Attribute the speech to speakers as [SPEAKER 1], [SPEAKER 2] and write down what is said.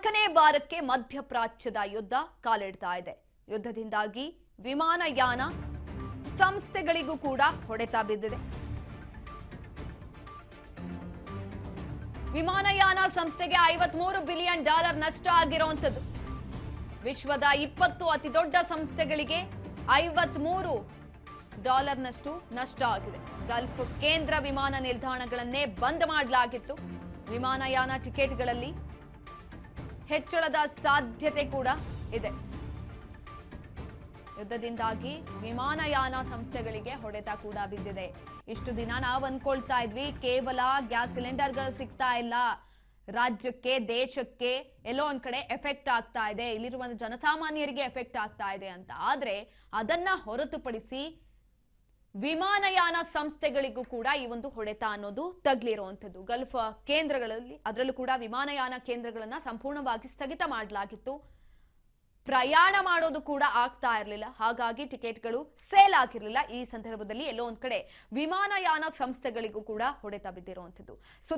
[SPEAKER 1] ನಾಲ್ಕನೇ ವಾರಕ್ಕೆ ಮಧ್ಯಪ್ರಾಚ್ಯದ ಯುದ್ಧ ಕಾಲಿಡ್ತಾ ಇದೆ. ಯುದ್ಧದಿಂದಾಗಿ ವಿಮಾನಯಾನ ಸಂಸ್ಥೆಗಳಿಗೂ ಕೂಡ ಹೊಡೆತ ಬಿದ್ದಿದೆ. ವಿಮಾನಯಾನ ಸಂಸ್ಥೆಗೆ $53 ಬಿಲಿಯನ್ ನಷ್ಟ ಆಗಿರುವಂತದ್ದು. ವಿಶ್ವದ 20 ಅತಿದೊಡ್ಡ ಸಂಸ್ಥೆಗಳಿಗೆ $53 ನಷ್ಟು ನಷ್ಟ ಆಗಿದೆ. ಗಲ್ಫ್ ಕೇಂದ್ರ ವಿಮಾನ ನಿಲ್ದಾಣಗಳನ್ನೇ ಬಂದ್ ಮಾಡಲಾಗಿತ್ತು. ವಿಮಾನಯಾನ ಟಿಕೆಟ್ಗಳಲ್ಲಿ ಹೆಚ್ಚಳದ ಸಾಧ್ಯತೆ ಕೂಡ ಇದೆ. ಯುದ್ಧದಿಂದಾಗಿ ವಿಮಾನಯಾನ ಸಂಸ್ಥೆಗಳಿಗೆ ಹೊಡೆತ ಕೂಡ ಬಿದ್ದಿದೆ. ಇಷ್ಟು ದಿನ ನಾವು ಅನ್ಕೊಳ್ತಾ ಇದ್ವಿ ಕೇವಲ ಗ್ಯಾಸ್ ಸಿಲಿಂಡರ್ಗಳು ಸಿಗ್ತಾ ಇಲ್ಲ, ರಾಜ್ಯಕ್ಕೆ ದೇಶಕ್ಕೆ ಎಲ್ಲೋ ಒಂದ್ ಕಡೆ ಎಫೆಕ್ಟ್ ಆಗ್ತಾ ಇದೆ, ಇಲ್ಲಿರುವ ಜನಸಾಮಾನ್ಯರಿಗೆ ಎಫೆಕ್ಟ್ ಆಗ್ತಾ ಇದೆ ಅಂತ. ಆದ್ರೆ ಅದನ್ನ ಹೊರತುಪಡಿಸಿ ವಿಮಾನಯಾನ ಸಂಸ್ಥೆಗಳಿಗೂ ಕೂಡ ಈ ಒಂದು ಹೊಡೆತ ಅನ್ನೋದು ತಗ್ಲಿರುವಂತದ್ದು. ಗಲ್ಫ್ ಕೇಂದ್ರಗಳಲ್ಲಿ ಅದರಲ್ಲೂ ಕೂಡ ವಿಮಾನಯಾನ ಕೇಂದ್ರಗಳನ್ನ ಸಂಪೂರ್ಣವಾಗಿ ಸ್ಥಗಿತ ಮಾಡಲಾಗಿತ್ತು. ಪ್ರಯಾಣ ಮಾಡೋದು ಕೂಡ ಆಗ್ತಾ ಇರಲಿಲ್ಲ, ಹಾಗಾಗಿ ಟಿಕೆಟ್ಗಳು ಸೇಲ್ ಆಗಿರಲಿಲ್ಲ. ಈ ಸಂದರ್ಭದಲ್ಲಿ ಎಲ್ಲೋ ಒಂದ್ ಕಡೆ ವಿಮಾನಯಾನ ಸಂಸ್ಥೆಗಳಿಗೂ ಕೂಡ ಹೊಡೆತ ಬಿದ್ದಿರುವಂತದ್ದು.